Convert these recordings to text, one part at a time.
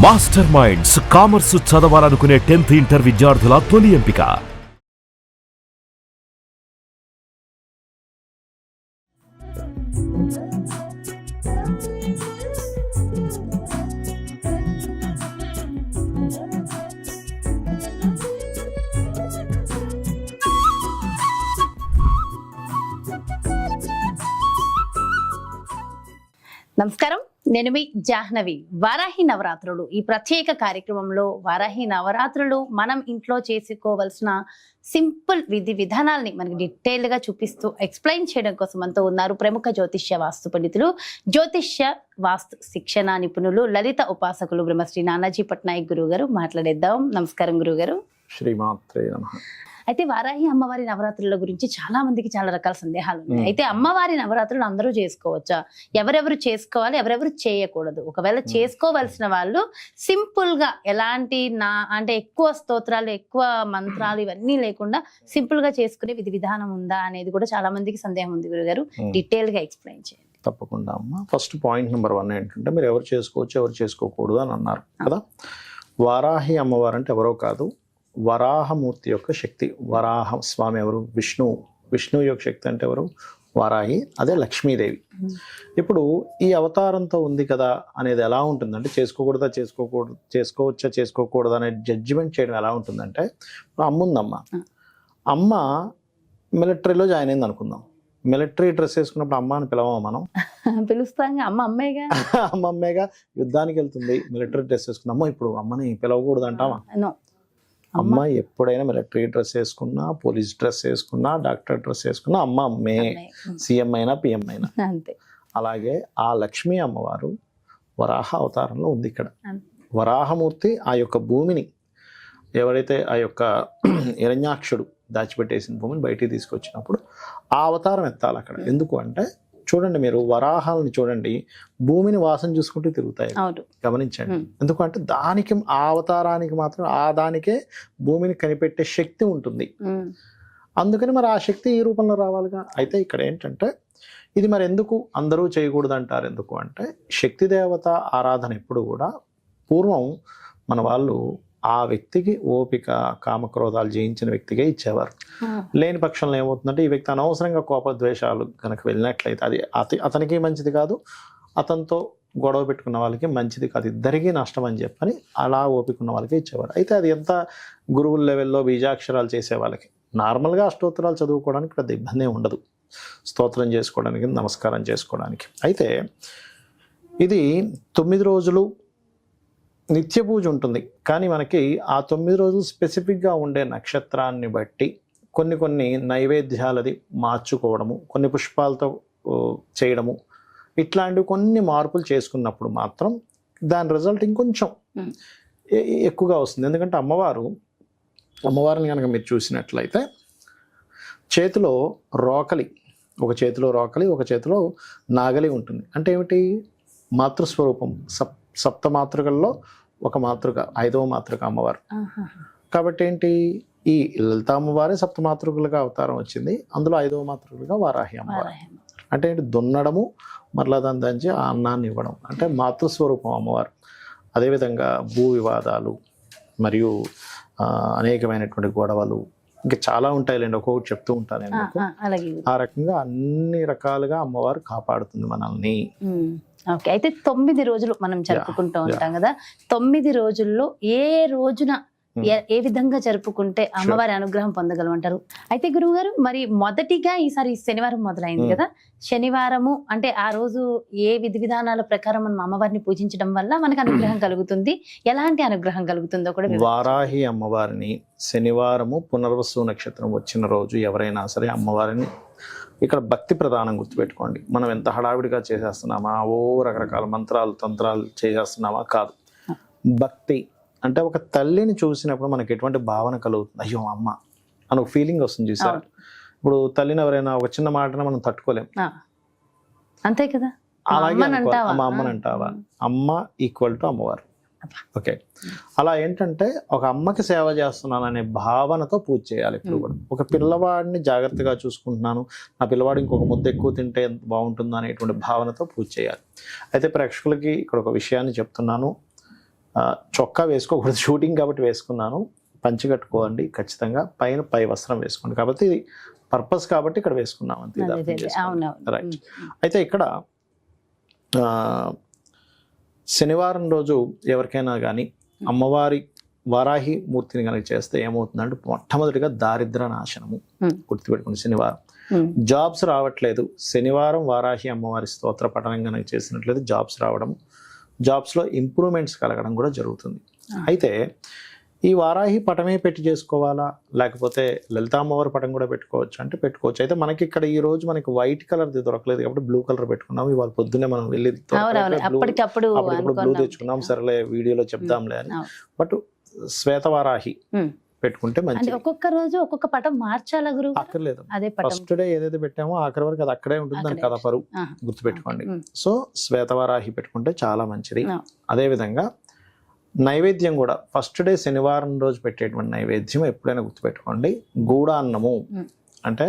Master minds commerce చదవాలనుకునే 10th inter విద్యార్థుల తొలి ఎంపిక. నమస్కారం, నేను మీ జాహ్నవి. వారాహి నవరాత్రులు ఈ ప్రత్యేక కార్యక్రమంలో వారాహి నవరాత్రులు మనం ఇంట్లో చేసుకోవాల్సిన సింపుల్ విధి విధానాల్ని మనకి డీటెయిల్ గా చూపిస్తూ ఎక్స్ప్లెయిన్ చేయడం కోసం అంతా ఉన్నారు ప్రముఖ జ్యోతిష్య వాస్తు పండితులు, జ్యోతిష్య వాస్తు శిక్షణ నిపుణులు, లలిత ఉపాసకులు బ్రహ్మశ్రీ నానాజీ పట్నాయక్ గురువు గారు. మాట్లాడేద్దాం. నమస్కారం గురువు గారు. శ్రీమాత్రే నమః. అయితే వారాహి అమ్మవారి నవరాత్రుల గురించి చాలా మందికి చాలా రకాల సందేహాలు ఉన్నాయి. అయితే అమ్మవారి నవరాత్రులు అందరూ చేసుకోవచ్చా? ఎవరెవరు చేసుకోవాలి, ఎవరెవరు చేయకూడదు? ఒకవేళ చేసుకోవలసిన వాళ్ళు సింపుల్ గా ఎలాంటి అంటే ఎక్కువ స్తోత్రాలు, ఎక్కువ మంత్రాలు ఇవన్నీ లేకుండా సింపుల్ గా చేసుకునే విధి విధానం ఉందా అనేది కూడా చాలా మందికి సందేహం ఉంది. గురుగారు, డీటెయిల్ గా ఎక్స్ప్లెయిన్ చేయండి. తప్పకుండా అమ్మ. ఫస్ట్ పాయింట్ నెంబర్ 1 ఏంటంటే, మీరు ఎవరు చేసుకోవచ్చు, ఎవరు చేసుకోకూడదు అని అన్నారు కదా. వారాహి అమ్మవారు అంటే ఎవరో కాదు, వరాహమూర్తి యొక్క శక్తి. వరాహ స్వామి ఎవరు? విష్ణువు యొక్క శక్తి అంటే ఎవరు? వారాహి. అదే లక్ష్మీదేవి. ఇప్పుడు ఈ అవతారంతో ఉంది కదా అనేది ఎలా ఉంటుందంటే, చేసుకోవచ్చా చేసుకోకూడదు అనే జడ్జిమెంట్ చేయడం ఎలా ఉంటుందంటే, అమ్మ ఉందమ్మ, అమ్మ మిలిటరీలో జాయిన్ అయింది అనుకుందాం. మిలిటరీ డ్రెస్ వేసుకున్నప్పుడు అమ్మ అని పిలవమా మనం? పిలుస్తాం. అమ్మ అమ్మేగా. అమ్మ అమ్మేగా. యుద్ధానికి వెళ్తుంది, మిలిటరీ డ్రెస్ వేసుకున్నా, అమ్మ ఇప్పుడు అమ్మని పిలవకూడదు అంటామా? అమ్మ ఎప్పుడైనా మిలిటరీ డ్రెస్ వేసుకున్నా, పోలీస్ డ్రెస్ వేసుకున్నా, డాక్టర్ డ్రెస్ వేసుకున్నా అమ్మ అమ్మే. సీఎం అయినా పిఎం అయినా అంతే. అలాగే ఆ లక్ష్మీ అమ్మవారు వరాహ అవతారంలో ఉంది ఇక్కడ. వరాహమూర్తి ఆ యొక్క భూమిని, ఎవరైతే ఆ యొక్క హిరణ్యాక్షుడు దాచిపెట్టేసిన భూమిని బయటికి తీసుకొచ్చినప్పుడు ఆ అవతారం ఎత్తాలి అక్కడ. ఎందుకు అంటే, చూడండి మీరు వరాహాలని చూడండి, భూమిని వాసన చూసుకుంటూ తిరుగుతాయి, గమనించండి. ఎందుకంటే దానికి, ఆ అవతారానికి మాత్రం ఆ దానికే భూమిని కనిపెట్టే శక్తి ఉంటుంది. అందుకని మరి ఆ శక్తి ఈ రూపంలో రావాలిగా. అయితే ఇక్కడ ఏంటంటే, ఇది మరి ఎందుకు అందరూ చేయకూడదు అంటారు? ఎందుకు అంటే, శక్తి దేవత ఆరాధన ఎప్పుడు కూడా పూర్వం మన వాళ్ళు ఆ వ్యక్తికి ఓపిక, కామక్రోధాలు జయించిన వ్యక్తిగా ఇచ్చేవారు. లేని పక్షంలో ఏమవుతుందంటే, ఈ వ్యక్తి అనవసరంగా కోపద్వేషాలు కనుక వెళ్ళినట్లయితే అది అతనికి మంచిది కాదు, అతనితో గొడవ పెట్టుకున్న వాళ్ళకి మంచిది కాదు, ఇద్దరికీ నష్టం అని చెప్పని అలా ఓపిక ఉన్న వాళ్ళకి ఇచ్చేవారు. అయితే అది ఎంత గురువుల లెవెల్లో బీజాక్షరాలు చేసే వాళ్ళకి, నార్మల్గా అష్టోత్తరాలు చదువుకోవడానికి పెద్ద ఇబ్బంది ఉండదు, స్తోత్రం చేసుకోవడానికి, నమస్కారం చేసుకోవడానికి. అయితే ఇది 9 రోజులు నిత్య పూజ ఉంటుంది. కానీ మనకి ఆ 9 రోజులు స్పెసిఫిక్గా ఉండే నక్షత్రాన్ని బట్టి కొన్ని నైవేద్యాలది మార్చుకోవడము, కొన్ని పుష్పాలతో చేయడము, ఇట్లాంటివి కొన్ని మార్పులు చేసుకున్నప్పుడు మాత్రం దాని రిజల్ట్ ఇంకొంచెం ఎక్కువగా వస్తుంది. ఎందుకంటే అమ్మవారిని కనుక మీరు చూసినట్లయితే, చేతిలో రోకలి, ఒక చేతిలో రోకలి, ఒక చేతిలో నాగలి ఉంటుంది. అంటే ఏమిటి? మాతృస్వరూపం. సప్త మాతృకల్లో ఒక మాతృక, 5వ మాతృక అమ్మవారు. కాబట్టి ఏంటి, ఈ లలిత అమ్మవారే సప్తమాతృకలుగా అవతారం వచ్చింది. అందులో 5వ మాతృకలుగా వారాహి అమ్మవారు. అంటే ఏంటి? దున్నడము, మరలా దాని దంచి ఆ అన్నాన్ని ఇవ్వడం, అంటే మాతృస్వరూపం అమ్మవారు. అదేవిధంగా భూ వివాదాలు మరియు అనేకమైనటువంటి గొడవలు, ఇంకా చాలా ఉంటాయిలేండి, ఒక్కొక్కటి చెప్తూ ఉంటాను నేను. ఆ రకంగా అన్ని రకాలుగా అమ్మవారు కాపాడుతుంది మనల్ని. ఓకే. అయితే 9 రోజులు మనం జరుపుకుంటూ ఉంటాం కదా. 9 రోజుల్లో ఏ రోజున ఏ విధంగా జరుపుకుంటే అమ్మవారి అనుగ్రహం పొందగలమంటారు? అయితే గురువు గారు, మరి మొదటిగా ఈసారి శనివారం మొదలైంది కదా. శనివారము అంటే ఆ రోజు ఏ విధి విధానాల ప్రకారం మనం అమ్మవారిని పూజించడం వల్ల మనకు అనుగ్రహం కలుగుతుంది, ఎలాంటి అనుగ్రహం కలుగుతుందో కూడా. వారాహి అమ్మవారిని శనివారము పునర్వసు నక్షత్రం వచ్చిన రోజు ఎవరైనా సరే అమ్మవారిని, ఇక్కడ భక్తి ప్రధానం గుర్తుపెట్టుకోండి. మనం ఎంత హడావిడిగా చేసేస్తున్నామా, రకరకాల మంత్రాలు తంత్రాలు చేసేస్తున్నామా? కాదు. భక్తి అంటే ఒక తల్లిని చూసినప్పుడు మనకి ఎటువంటి భావన కలుగుతుంది? అయ్యో అమ్మ అని ఒక ఫీలింగ్ వస్తుంది, చూసారా? ఇప్పుడు తల్లిని ఎవరైనా ఒక చిన్న మాటను మనం తట్టుకోలేం, అంతే కదా. అలాగే అమ్మని అంటావా? అమ్మ ఈక్వల్ టు అమ్మవారు. ఓకే. అలా ఏంటంటే, ఒక అమ్మకి సేవ చేస్తున్నాను అనే భావనతో పూజ చేయాలి ఇప్పుడు కూడా. ఒక పిల్లవాడిని జాగ్రత్తగా చూసుకుంటున్నాను, నా పిల్లవాడు ఇంకొక ముద్ద ఎక్కువ తింటే బాగుంటుందో అనేటువంటి భావనతో పూజ చేయాలి. అయితే ప్రేక్షకులకి ఇక్కడ ఒక విషయాన్ని చెప్తున్నాను, చొక్కా వేసుకోకూడదు, షూటింగ్ కాబట్టి వేసుకున్నాను. పంచి కట్టుకోండి ఖచ్చితంగా, పై వస్త్రం వేసుకోండి. కాబట్టి ఇది పర్పస్ కాబట్టి ఇక్కడ వేసుకున్నాం అంతే. రైట్. అయితే ఇక్కడ శనివారం రోజు ఎవరికైనా కానీ అమ్మవారి వారాహి మూర్తిని కనుక చేస్తే ఏమవుతుందంటే మొట్టమొదటిగా దారిద్ర నాశనము. గుర్తుపెట్టుకోండి, శనివారం జాబ్స్ రావట్లేదు, శనివారం వారాహి అమ్మవారి స్తోత్ర పఠనం కనుక చేసినట్లయితే జాబ్స్ రావడం, జాబ్స్లో ఇంప్రూవ్మెంట్స్ కలగడం కూడా జరుగుతుంది. అయితే ఈ వారాహి పటమే పెట్టి చేసుకోవాలా, లేకపోతే లలితా అమ్మవారి పటం కూడా పెట్టుకోవచ్చు అంటే పెట్టుకోవచ్చు. అయితే మనకి ఇక్కడ ఈ రోజు మనకి వైట్ కలర్ దొరకలేదు కాబట్టి బ్లూ కలర్ పెట్టుకున్నాం. ఇవాళ పొద్దున్నే మనం వెళ్ళి అప్పటికప్పుడు బ్లూ తెచ్చుకున్నాం, సరేలే వీడియోలో చెప్దాంలే అని. బట్ శ్వేత వారాహి పెట్టుకుంటే మంచిది. ఒక్కొక్క రోజు ఒక్కొక్క పటం మార్చాలా గురువు? అక్కర్లేదు, ఫస్ట్ డే ఏదైతే పెట్టామో ఆఖరి వరకు అది అక్కడే ఉంటుంది, దాని కథపరు గుర్తుపెట్టుకోండి. సో శ్వేతవారాహి పెట్టుకుంటే చాలా మంచిది. అదే విధంగా నైవేద్యం కూడా ఫస్ట్ డే శనివారం రోజు పెట్టేటువంటి నైవేద్యం ఎప్పుడైనా గుర్తుపెట్టుకోండి, గూడాన్నము అంటే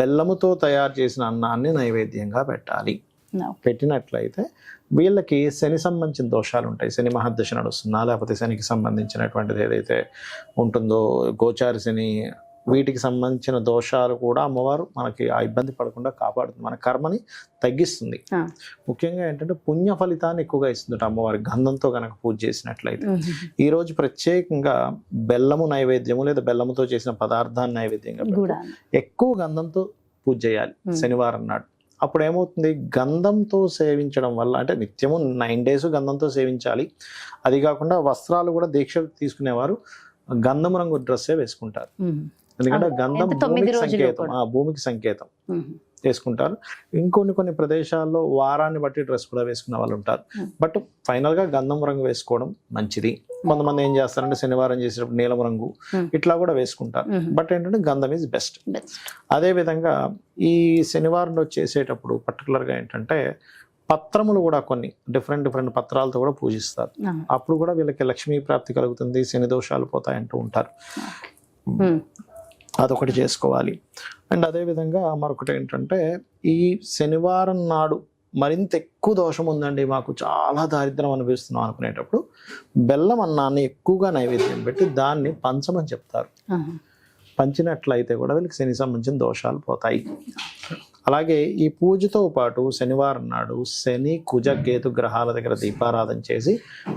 బెల్లముతో తయారు చేసిన అన్నాన్ని నైవేద్యంగా పెట్టాలి. పెట్టినట్లయితే వీళ్ళకి శని సంబంధించిన దోషాలు ఉంటాయి, శని మహర్దశ నడుస్తున్నా లేకపోతే శనికి సంబంధించినటువంటిది ఏదైతే ఉంటుందో గోచారి శని, వీటికి సంబంధించిన దోషాలు కూడా అమ్మవారు మనకి ఆ ఇబ్బంది పడకుండా కాపాడుతుంది, మన కర్మని తగ్గిస్తుంది. ముఖ్యంగా ఏంటంటే పుణ్య ఫలితాన్ని ఎక్కువగా ఇస్తుంది అమ్మవారి గంధంతో కనుక పూజ చేసినట్లయితే. ఈ రోజు ప్రత్యేకంగా బెల్లము నైవేద్యము లేదా బెల్లముతో చేసిన పదార్థాన్ని నైవేద్యంగా ఎక్కువ గంధంతో పూజ చేయాలి శనివారం నాడు. అప్పుడు ఏమవుతుంది, గంధంతో సేవించడం వల్ల, అంటే నిత్యము 9 days గంధంతో సేవించాలి. అది కాకుండా వస్త్రాలు కూడా దీక్ష తీసుకునేవారు గంధం రంగు డ్రెస్సే వేసుకుంటారు, ఎందుకంటే గంధం భూమికి సంకేతం, భూమికి సంకేతం వేసుకుంటారు. కొన్ని ప్రదేశాల్లో వారాన్ని బట్టి డ్రెస్ కూడా వేసుకునే వాళ్ళు ఉంటారు. బట్ ఫైనల్ గా గంధం రంగు వేసుకోవడం మంచిది. కొంతమంది ఏం చేస్తారంటే శనివారం చేసేటప్పుడు నీలం రంగు ఇట్లా కూడా వేసుకుంటారు. బట్ ఏంటంటే గంధం ఈజ్ బెస్ట్. అదే విధంగా ఈ శనివారం రోజు చేసేటప్పుడు పర్టికులర్ గా ఏంటంటే పత్రములు కూడా కొన్ని డిఫరెంట్ పత్రాలతో కూడా పూజిస్తారు. అప్పుడు కూడా వీళ్ళకి లక్ష్మీ ప్రాప్తి కలుగుతుంది, శని దోషాలు పోతాయంటూ ఉంటారు. అదొకటి చేసుకోవాలి. అండ్ అదేవిధంగా మరొకటి ఏంటంటే ఈ శనివారం నాడు మరింత ఎక్కువ దోషం ఉందండి, మాకు చాలా దారిద్రం అనిపిస్తున్నాం అనుకునేటప్పుడు బెల్లం అన్నాన్ని ఎక్కువగా నైవేద్యం పెట్టి దాన్ని పంచమని చెప్తారు. పంచినట్లయితే కూడా వీళ్ళకి శని సంబంధించిన దోషాలు పోతాయి. అలాగే ఈ పూజతో పాటు శనివారం నాడు శని కుజ కేతు గ్రహాల దగ్గర దీపారాధన చేసి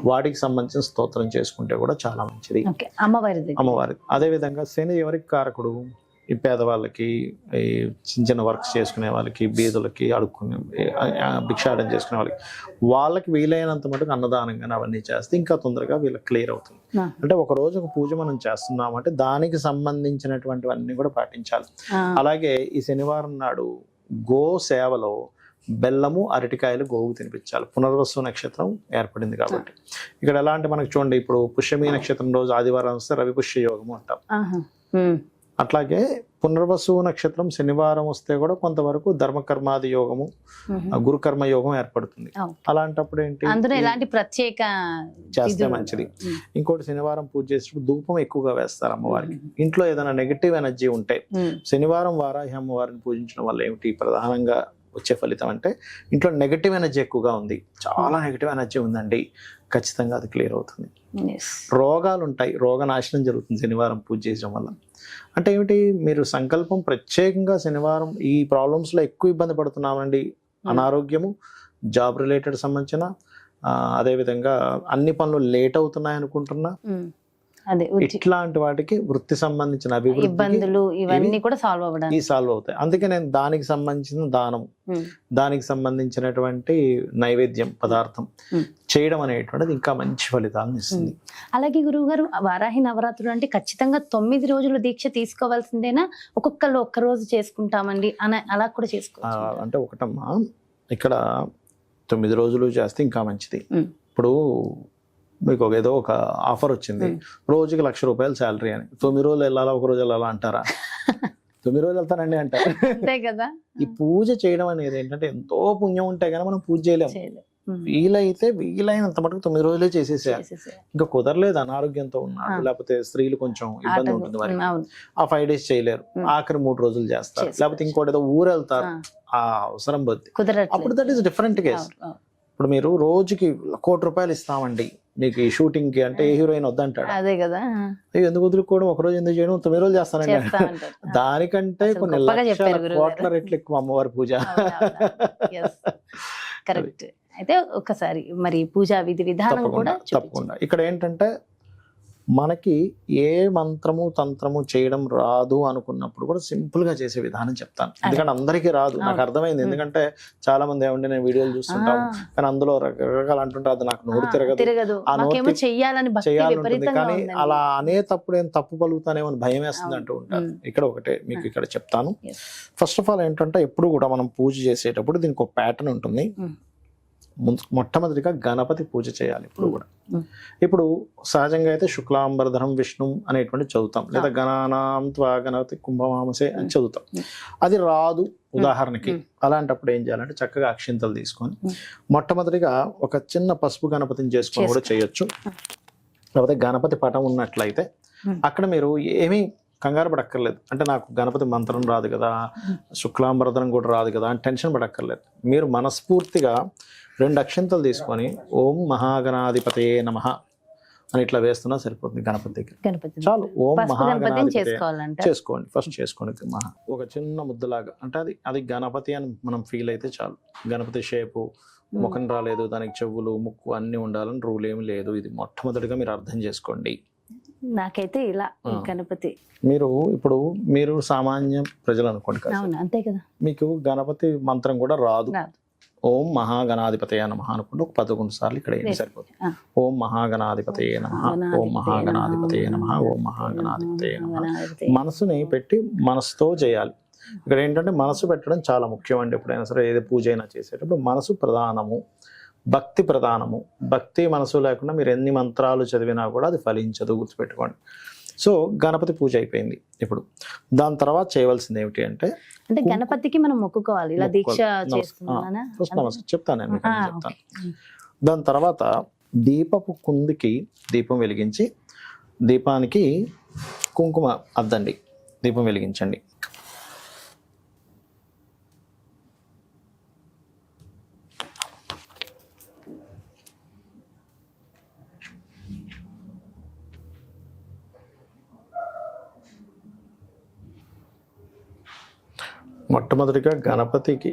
వాటికి సంబంధించిన స్తోత్రం చేసుకుంటే కూడా చాలా మంచిది, అమ్మవారి. అదే విధంగా శని ఎవరికి కారకుడు, ఈ పేదవాళ్ళకి, ఈ చిన్న వర్క్స్ చేసుకునే వాళ్ళకి, బీదులకి, అడుక్కునే భిక్షాటం చేసుకునే వాళ్ళకి వీలైనంత మటుకు అన్నదానంగా అవన్నీ చేస్తే ఇంకా తొందరగా వీళ్ళకి క్లియర్ అవుతుంది. అంటే ఒక రోజు ఒక పూజ మనం చేస్తున్నామంటే దానికి సంబంధించినటువంటివన్నీ కూడా పాటించాలి. అలాగే ఈ శనివారం నాడు గో సేవలో బెల్లము అరటికాయలు గోవు తినిపించాలి. పునర్వసు నక్షత్రం ఏర్పడింది కాబట్టి ఇక్కడ ఎలా అంటే మనకు చూడండి, ఇప్పుడు పుష్యమి నక్షత్రం రోజు ఆదివారం వస్తే రవి పుష్య యోగము అంటాం. అట్లాగే పునర్వసు నక్షత్రం శనివారం వస్తే కూడా కొంతవరకు ధర్మకర్మాది యోగము, గురుకర్మ యోగం ఏర్పడుతుంది. అలాంటప్పుడు ఏంటి ప్రత్యేక చేస్తే మంచిది. ఇంకోటి శనివారం పూజ చేసేటప్పుడు ధూపం ఎక్కువగా వేస్తారు అమ్మవారికి. ఇంట్లో ఏదైనా నెగటివ్ ఎనర్జీ ఉంటే శనివారం వారాహి అమ్మవారిని పూజించడం వల్ల ఏమిటి ప్రధానంగా వచ్చే ఫలితం అంటే ఇంట్లో నెగటివ్ ఎనర్జీ ఎక్కువగా ఉంది, చాలా నెగటివ్ ఎనర్జీ ఉందండి, ఖచ్చితంగా అది క్లియర్ అవుతుంది. రోగాలు ఉంటాయి, రోగ నాశనం జరుగుతుంది శనివారం పూజ చేయడం వల్ల. అంటే ఏమిటి, మీరు సంకల్పం ప్రత్యేకంగా శనివారం ఈ ప్రాబ్లమ్స్లో ఎక్కువ ఇబ్బంది పడుతున్నామండి, అనారోగ్యము, జాబ్ రిలేటెడ్ సంబంధించిన, అదేవిధంగా అన్ని పనులు లేట్ అవుతున్నాయి అనుకుంటున్నా, ఇట్లాంటి వాటికి వృత్తి సంబంధించిన ఇబ్బందులు ఇవన్నీ కూడా సాల్వ్ అవుతాయి. అందుకే నేను దానికి సంబంధించిన దానం, దానికి సంబంధించినటువంటి నైవేద్యం పదార్థం చేయడం అనేటువంటిది ఇంకా మంచి ఫలితాలను ఇస్తుంది. అలాగే గురువు గారు, వారాహి నవరాత్రులు అంటే ఖచ్చితంగా 9 రోజులు దీక్ష తీసుకోవాల్సిందేనా, ఒక్కొక్కరు ఒక్క రోజు చేసుకుంటామండి అని అలా కూడా చేసుకోవచ్చు? అంటే ఒకటమ్మా, ఇక్కడ 9 రోజులు చేస్తే ఇంకా మంచిది. ఇప్పుడు మీకు ఏదో ఒక ఆఫర్ వచ్చింది, రోజుకి ₹1,00,000 శాలరీ అని, 9 రోజులు వెళ్ళాలా, ఒక రోజు వెళ్ళాలా అంటారా? 9 రోజులు వెళ్తానండి అంటారు. అంతే కదా. ఈ పూజ చేయడం అనేది ఏంటంటే ఎంతో పుణ్యం ఉంటే కానీ మనం పూజ చేయలేము. వీలైనంత మటుకు 9 రోజులే చేసేసేయాలి. ఇంకా కుదరలేదు, అనారోగ్యంతో ఉన్నాడు, లేకపోతే స్త్రీలు కొంచెం ఇబ్బంది ఉంటుంది వారికి, ఆ 5 days చేయలేరు, ఆఖరి 3 రోజులు చేస్తారు, లేకపోతే ఇంకోటి ఏదో ఊరు వెళ్తారు, ఆ అవసరం బద్ది, అప్పుడు దట్ ఈస్ డిఫరెంట్ కేస్. ఇప్పుడు మీరు రోజుకి ₹1,00,00,000 ఇస్తామండి, మీకు ఈ షూటింగ్ కి అంటే ఏ హీరోయిన్ వద్దంటాడు. అదే కదా, ఎందుకు వదులుకోవడం, ఒక రోజు ఎందుకు చేయడం, 9 రోజులు చేస్తానండి. చేస్తా ఉంటారు. దానికంటే అసలు కొన్ని గొప్పగా లక్షల చెప్పారు గురువు గారు. కోట్ల రెట్లు ఎక్కువ అమ్మవారి పూజ. కరెక్ట్. అయితే ఒకసారి మరి పూజా విధి విధానం కూడా తప్పకుండా. ఇక్కడ ఏంటంటే మనకి ఏ మంత్రము తంత్రము చేయడం రాదు అనుకున్నప్పుడు కూడా సింపుల్ గా చేసే విధానం చెప్తాను. ఎందుకంటే అందరికీ రాదు, నాకు అర్థమైంది. ఎందుకంటే చాలా మంది ఏమంటే నేను వీడియోలు చూస్తుంటాం, కానీ అందులో రకరకాలు అంటుంటారు, అది నాకు నోరు తిరగదు, ఆ నోరు చేయాలనుంటుంది, కానీ అలా అనేటప్పుడు ఏం తప్పు పలుకుతానేమో అని భయం వేస్తుంది అంటూ ఉంటారు. ఇక్కడ ఒకటే మీకు ఇక్కడ చెప్తాను. ఫస్ట్ ఆఫ్ ఆల్ ఏంటంటే ఎప్పుడు కూడా మనం పూజ చేసేటప్పుడు దీనికి ఒక ప్యాటర్న్ ఉంటుంది. మొట్టమొదటిగా గణపతి పూజ చేయాలి ఇప్పుడు కూడా. ఇప్పుడు సహజంగా అయితే శుక్లాంబరధరం విష్ణు అనేటువంటి చదువుతాం, లేదా గణానాం త్వా గణపతి కుంభమామసే అని చదువుతాం. అది రాదు ఉదాహరణకి. అలాంటప్పుడు ఏం చేయాలంటే చక్కగా అక్షింతలు తీసుకొని మొట్టమొదటిగా ఒక చిన్న పసుపు గణపతిని చేసుకొని కూడా చేయొచ్చు. లేకపోతే గణపతి పటం ఉన్నట్లయితే అక్కడ మీరు ఏమీ కంగారు పడక్కర్లేదు. అంటే నాకు గణపతి మంత్రం రాదు కదా, శుక్లాంబరధరం కూడా రాదు కదా అని టెన్షన్ పడక్కర్లేదు. మీరు మనస్ఫూర్తిగా 2 అక్షింతలు తీసుకొని ఓం మహాగణాధిపతయే నమః అని ఇట్లా వేస్తున్నా సరిపోతుంది గణపతి దగ్గర. చాలు. ఓం మహాగణాధిపతయే చేసుకోండి, ఫస్ట్ చేసుకోండి. ఒక చిన్న ముద్దలాగా, అంటే అది గణపతి అని మనం ఫీల్ అయితే చాలు. గణపతి షేపు, ముఖం రాలేదు, దానికి చెవులు ముక్కు అన్ని ఉండాలని రూల్ ఏమి లేదు. ఇది మొట్టమొదటిగా మీరు అర్థం చేసుకోండి. నాకైతే ఇలా గణపతి, మీరు సామాన్య ప్రజలు అనుకోండి కదా, అంతే కదా, మీకు గణపతి మంత్రం కూడా రాదు. ఓం మహాగణాధిపతయ నమః అనుకుంటే ఒక 11 సార్లు ఇక్కడ ఏం సరిపోతుంది. ఓం మహాగణాధిపతయ నమః, ఓం మహాగణాధిపతయ నమః, ఓం మహాగణాధిపతయ నమః. మనసుని పెట్టి మనసుతో చేయాలి. ఇక్కడ ఏంటంటే మనసు పెట్టడం చాలా ముఖ్యం అండి. ఎప్పుడైనా సరే ఏది పూజ అయినా చేసేటప్పుడు మనసు ప్రధానము, భక్తి ప్రధానము. భక్తి మనసు లేకుండా మీరు ఎన్ని మంత్రాలు చదివినా కూడా అది ఫలించదు, గుర్తుపెట్టుకోండి. సో గణపతి పూజ అయిపోయింది. ఇప్పుడు దాని తర్వాత చేయవలసింది ఏమిటి అంటే గణపతికి మనం మొక్కుకోవాలి. ఇలా దీక్ష చేస్తున్నానా చెప్తాను నేను, చెప్తాను. దాని తర్వాత దీపపు కుందికి దీపం వెలిగించి దీపానికి కుంకుమ అద్దండి, దీపం వెలిగించండి. మొట్టమొదటిగా గణపతికి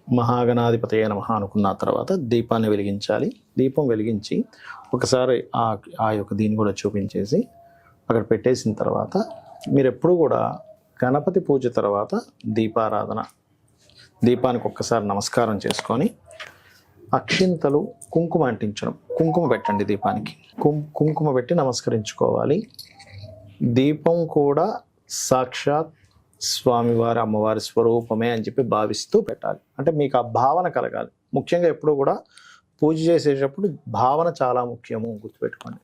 మహాగణాధిపతయ నమః అనుకున్న తర్వాత దీపాన్ని వెలిగించాలి. దీపం వెలిగించి ఒకసారి ఆ యొక్క దీన్ని కూడా చూపించేసి అక్కడ పెట్టేసిన తర్వాత మీరు ఎప్పుడు కూడా గణపతి పూజ తర్వాత దీపారాధన, దీపానికి ఒక్కసారి నమస్కారం చేసుకొని అక్షింతలు, కుంకుమ అంటించడం, కుంకుమ పెట్టండి దీపానికి. కుంకుమ పెట్టి నమస్కరించుకోవాలి. దీపం కూడా సాక్షాత్ స్వామివారి అమ్మవారి స్వరూపమే అని చెప్పి భావిస్తూ పెట్టాలి. అంటే మీకు ఆ భావన కలగాలి. ముఖ్యంగా ఎప్పుడు కూడా పూజ చేసేటప్పుడు భావన చాలా ముఖ్యము, గుర్తుపెట్టుకోండి.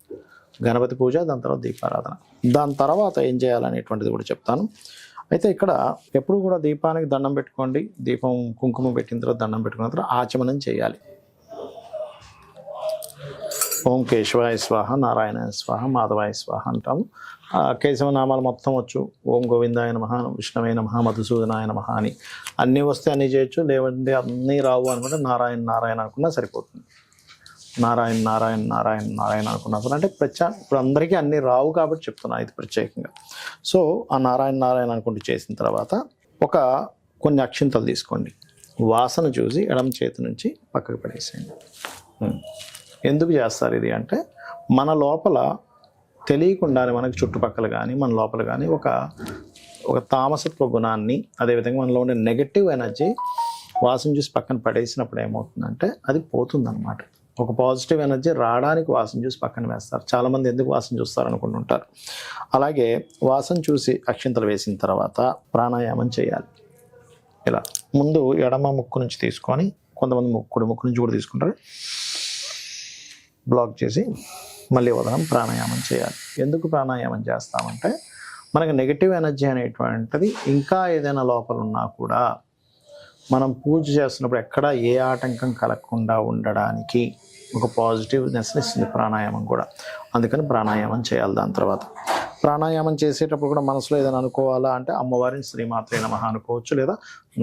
గణపతి పూజ, దాని తర్వాత దీపారాధన, దాని తర్వాత ఏం చేయాలనేటువంటిది కూడా చెప్తాను. అయితే ఇక్కడ ఎప్పుడు కూడా దీపానికి దండం పెట్టుకోండి. దీపం కుంకుమ పెట్టిన తర్వాత దండం పెట్టుకున్న తర్వాత ఆచమనం చేయాలి. ఓం కేశవాయ స్వాహ, నారాయణాయ స్వాహ, మాధవాయ స్వాహ అంటాము. కేశవ నామాలు మొత్తం వచ్చు. ఓం గోవిందాయ నమః, విష్ణవే నమః, మధుసూదనాయ నమః అని అన్నీ వస్తే అన్నీ చేయొచ్చు. లేవంటే అన్నీ రావు అనుకుంటే నారాయణ నారాయణ అనుకున్నా సరిపోతుంది. నారాయణ నారాయణ నారాయణ నారాయణ అనుకున్నా అంటే ఇప్పుడు అందరికీ అన్నీ రావు కాబట్టి చెప్తున్నా ఇది ప్రత్యేకంగా. సో ఆ నారాయణ నారాయణ అనుకుంటూ చేసిన తర్వాత కొన్ని అక్షింతలు తీసుకోండి. వాసన చూసి ఎడమ చేతి నుంచి పక్కకు పడేసేయండి. ఎందుకు చేస్తారు ఇది అంటే మన లోపల తెలియకుండానే మనకి చుట్టుపక్కల కానీ మన లోపల కానీ ఒక తామసత్వ గుణాన్ని, అదేవిధంగా మనలో ఉండే నెగటివ్ ఎనర్జీ వాసన చూసి పక్కన పడేసినప్పుడు ఏమవుతుందంటే అది పోతుందన్నమాట. ఒక పాజిటివ్ ఎనర్జీ రావడానికి వాసన చూసి పక్కన వేస్తారు. చాలామంది ఎందుకు వాసన చూస్తారు అనుకుంటుంటారు. అలాగే వాసన చూసి అక్షింతలు వేసిన తర్వాత ప్రాణాయామం చేయాలి. ఇలా ముందు ఎడమ ముక్కు నుంచి తీసుకొని, కొంతమంది ముక్కు నుంచి కూడా తీసుకుంటారు, బ్లాక్ చేసి మళ్ళీ వదలం ప్రాణాయామం చేయాలి. ఎందుకు ప్రాణాయామం చేస్తామంటే మనకి నెగిటివ్ ఎనర్జీ అనేటువంటిది ఇంకా ఏదైనా లోపల ఉన్నా కూడా మనం పూజ చేస్తున్నప్పుడు ఎక్కడ ఏ ఆటంకం కలగకుండా ఉండడానికి ఒక పాజిటివ్నెస్ని ఇస్తుంది ప్రాణాయామం కూడా. అందుకని ప్రాణాయామం చేయాలి. దాని తర్వాత ప్రాణాయామం చేసేటప్పుడు కూడా మనసులో ఏదైనా అనుకోవాలా అంటే అమ్మవారిని శ్రీమాత్రే నమః అనుకోవచ్చు, లేదా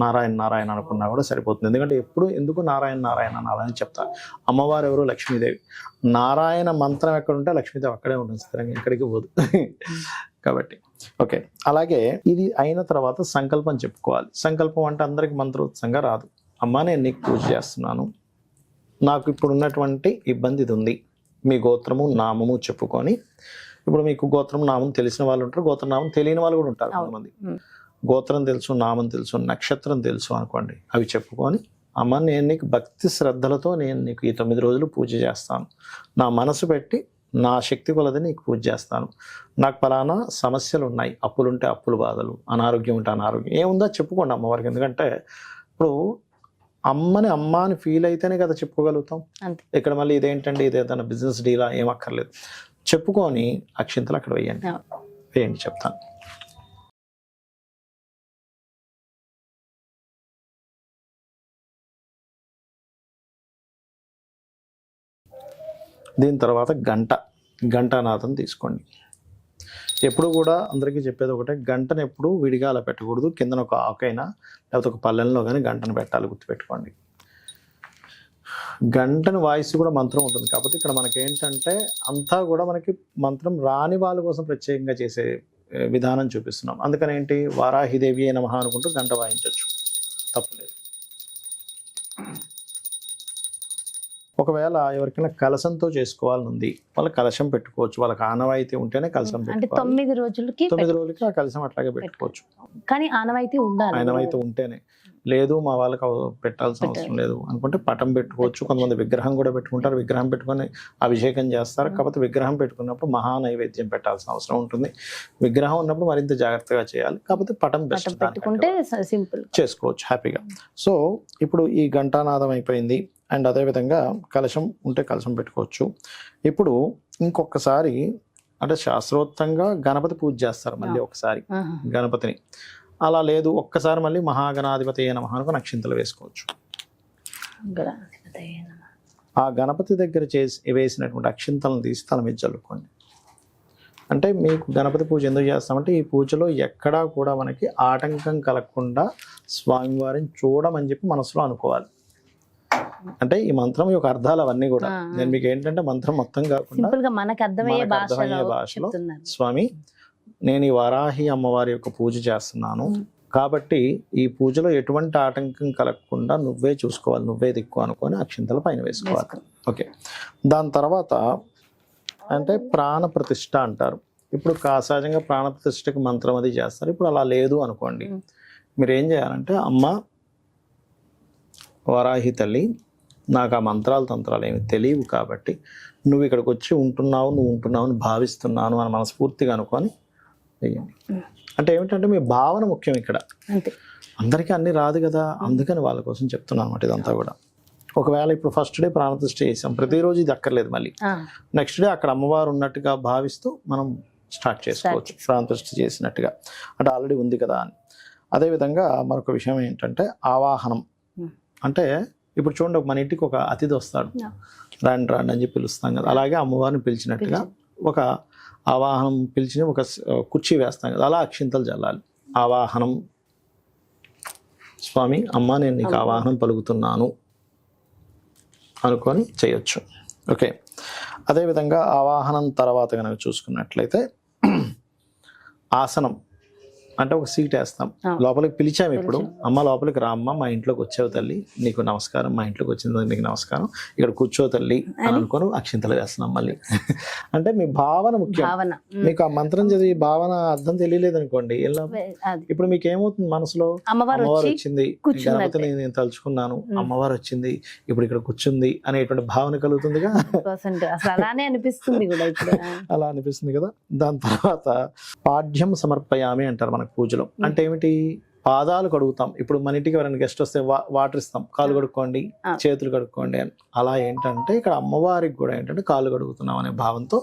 నారాయణ నారాయణ అనుకున్నా కూడా సరిపోతుంది. ఎందుకంటే ఎందుకు నారాయణ నారాయణ నారాయణ చెప్తారు. అమ్మవారు ఎవరు? లక్ష్మీదేవి. నారాయణ మంత్రం ఎక్కడ ఉంటే లక్ష్మీదేవి అక్కడే ఉంటుంది, స్థిరంగా ఎక్కడికి పోదు. కాబట్టి ఓకే. అలాగే ఇది అయిన తర్వాత సంకల్పం చెప్పుకోవాలి. సంకల్పం అంటే అందరికి మంత్రోత్సంగా రాదు. అమ్మ నేను నీకు పూజ చేస్తున్నాను, నాకు ఇప్పుడు ఉన్నటువంటి ఇబ్బంది ఇది ఉంది, మీ గోత్రము నామము చెప్పుకొని, ఇప్పుడు మీకు గోత్రం నామం తెలిసిన వాళ్ళు ఉంటారు, గోత్ర నామం తెలియని వాళ్ళు కూడా ఉంటారు కొంతమంది. గోత్రం తెలుసు, నామం తెలుసు, నక్షత్రం తెలుసు అనుకోండి, అవి చెప్పుకొని అమ్మ నేను నీకు భక్తి శ్రద్ధలతో నేను నీకు ఈ 9 రోజులు పూజ చేస్తాను, నా మనసు పెట్టి నా శక్తి కొలది నీకు పూజ చేస్తాను, నాకు పలానా సమస్యలు ఉన్నాయి, అప్పులుంటే అప్పులు బాధలు, అనారోగ్యం ఉంటే అనారోగ్యం, ఏముందో చెప్పుకోండి అమ్మవారికి. ఎందుకంటే ఇప్పుడు అమ్మని అమ్మ అని ఫీల్ అయితేనే కదా చెప్పుకోగలుగుతాం. ఇక్కడ మళ్ళీ ఇదేంటండి ఇది ఏదైనా బిజినెస్ డీలా ఏం అక్కర్లేదు, చెప్పుకొని అక్షింతలు అక్కడ వేయండి చెప్తాను. దీని తర్వాత గంటానాదం తీసుకోండి. ఎప్పుడు కూడా అందరికీ చెప్పేది ఒకటే, గంటను ఎప్పుడు విడిగా అలా పెట్టకూడదు, కిందన ఒక ఆకైనా లేకపోతే ఒక పల్లెల్లో కానీ గంటను పెట్టాలి, గుర్తుపెట్టుకోండి. గంటను వాయిస్ కూడా మంత్రం ఉంటుంది. కాబట్టి ఇక్కడ మనకి ఏంటంటే అంతా కూడా మనకి మంత్రం రాని వాళ్ళ కోసం ప్రత్యేకంగా చేసే విధానం చూపిస్తున్నాం. అందుకని ఏంటి, వారాహిదేవి నమః అనుకుంటూ గంట వాయించవచ్చు, తప్పులేదు. ఒకవేళ ఎవరికైనా కలశంతో చేసుకోవాలని ఉంది, వాళ్ళ కలశం పెట్టుకోవచ్చు. వాళ్ళకి ఆనవాయితీ ఉంటేనే కలశం పెట్టుకోవాలి. 9 రోజులకి ఆ కలశం అట్లాగే పెట్టుకోవచ్చు. కానీ ఆనవాయితీ ఉండాలి. ఆనవాయితీ ఉంటేనే. లేదు మా వాళ్ళకి పెట్టాల్సిన అవసరం లేదు అనుకుంటే పటం పెట్టుకోవచ్చు. కొంతమంది విగ్రహం కూడా పెట్టుకుంటారు, విగ్రహం పెట్టుకొని అభిషేకం చేస్తారు. కాకపోతే విగ్రహం పెట్టుకున్నప్పుడు మహా నైవేద్యం పెట్టాల్సిన అవసరం ఉంటుంది. విగ్రహం ఉన్నప్పుడు మరింత జాగ్రత్తగా చేయాలి. కాకపోతే పటం పెట్టుకుంటే సింపుల్ చేసుకోవచ్చు హ్యాపీగా. సో ఇప్పుడు ఈ ఘంటానాదం అయిపోయింది. అండ్ అదేవిధంగా కలశం ఉంటే కలశం పెట్టుకోవచ్చు. ఇప్పుడు ఇంకొకసారి అంటే శాస్త్రోక్తంగా గణపతి పూజ చేస్తారు మళ్ళీ ఒకసారి గణపతిని. అలా లేదు ఒక్కసారి మళ్ళీ మహాగణాధిపతి నమః అనుకుని అక్షింతలు వేసుకోవచ్చు. ఆ గణపతి దగ్గర వేసినటువంటి అక్షింతలను తీసి తల మీద చల్లుకోండి. అంటే మీకు గణపతి పూజ ఎందుకు చేస్తామంటే ఈ పూజలో ఎక్కడా కూడా మనకి ఆటంకం కలగకుండా స్వామివారిని చూడమని చెప్పి మనసులో అనుకోవాలి. అంటే ఈ మంత్రం యొక్క అర్థాలు అవన్నీ కూడా నేను మీకు ఏంటంటే మంత్రం మొత్తం కాకుండా మనకు అర్థమయ్యే భాషలో స్వామి నేను ఈ వారాహి అమ్మవారి యొక్క పూజ చేస్తున్నాను కాబట్టి ఈ పూజలో ఎటువంటి ఆటంకం కలగకుండా నువ్వే చూసుకోవాలి, నువ్వే దిక్కు అనుకొని అక్షింతల పైన వేసుకోవాలి. ఓకే. దాని తర్వాత అంటే ప్రాణ ప్రతిష్ఠ అంటారు. ఇప్పుడు సహజంగా ప్రాణ ప్రతిష్ఠకి మంత్రం అది చేస్తారు. ఇప్పుడు అలా లేదు అనుకోండి, మీరు ఏం చేయాలంటే అమ్మ వారాహి తల్లి నాకు ఆ మంత్రాలు తంత్రాలు ఏమి తెలియవు కాబట్టి నువ్వు ఇక్కడికి వచ్చి ఉంటున్నావు అని భావిస్తున్నాను అని మనస్ఫూర్తిగా అనుకొని వెయ్యండి. అంటే ఏమిటంటే మీ భావన ముఖ్యం ఇక్కడ. అందరికీ అన్ని రాదు కదా, అందుకని వాళ్ళ కోసం చెప్తున్నాను అనమాట ఇదంతా కూడా. ఒకవేళ ఇప్పుడు ఫస్ట్ డే ప్రాణప్రతిష్ఠ చేసాం, ప్రతిరోజు ఇది అక్కర్లేదు, మళ్ళీ నెక్స్ట్ డే అక్కడ అమ్మవారు ఉన్నట్టుగా భావిస్తూ మనం స్టార్ట్ చేసుకోవచ్చు ప్రాణప్రతిష్ఠ చేసినట్టుగా, అంటే ఆల్రెడీ ఉంది కదా అని. అదేవిధంగా మరొక విషయం ఏంటంటే ఆవాహనం. అంటే ఇప్పుడు చూడండి మన ఇంటికి ఒక అతిథి వస్తాడు, రాండి రాండి అని చెప్పి పిలుస్తాం కదా, అలాగే అమ్మవారిని పిలిచినట్టుగా ఒక ఆవాహనం పిలిచి ఒక కుర్చీ వేస్తాం కదా, అలా అక్షింతలు చల్లాలి. ఆవాహనం స్వామి అమ్మ నేను నీకు ఆవాహనం పలుకుతున్నాను అనుకొని చేయొచ్చు. ఓకే. అదేవిధంగా ఆవాహనం తర్వాత కనుక చూసుకున్నట్లయితే ఆసనం అంటే ఒక సీట్ వేస్తాం, లోపలికి పిలిచాము. ఇప్పుడు అమ్మ లోపలికి రా అమ్మ, మా ఇంట్లోకి వచ్చావు తల్లి, నీకు నమస్కారం, మా ఇంట్లోకి వచ్చిన నీకు నమస్కారం, ఇక్కడ కూర్చో తల్లి అని అనుకొని అక్షింతలు వేస్తున్నాం మళ్ళీ. అంటే మీ భావన ముఖ్యం. మీకు ఆ మంత్రం చదివి భావన అర్థం తెలియలేదు అనుకోండి, ఇప్పుడు మీకు ఏమవుతుంది మనసులో, అమ్మవారు వచ్చింది, గణపతిని నేను తలుచుకున్నాను, అమ్మవారు వచ్చింది, ఇప్పుడు ఇక్కడ కూర్చుంది అనేటువంటి భావన కలుగుతుందిగా, అలా అనిపిస్తుంది కదా. దాని తర్వాత పాఠ్యం సమర్పయామి అంటారు మనకు పూజలో. అంటే ఏమిటి, పాదాలు కడుగుతాం. ఇప్పుడు మన ఇంటికి ఎవరైనా గెస్ట్ వస్తే వాటర్ ఇస్తాం, కాలు కడుక్కోండి, చేతులు కడుక్కోండి అని. అలా ఏంటంటే ఇక్కడ అమ్మవారికి కూడా ఏంటంటే కాళ్ళు కడుగుతున్నాం అనే భావంతో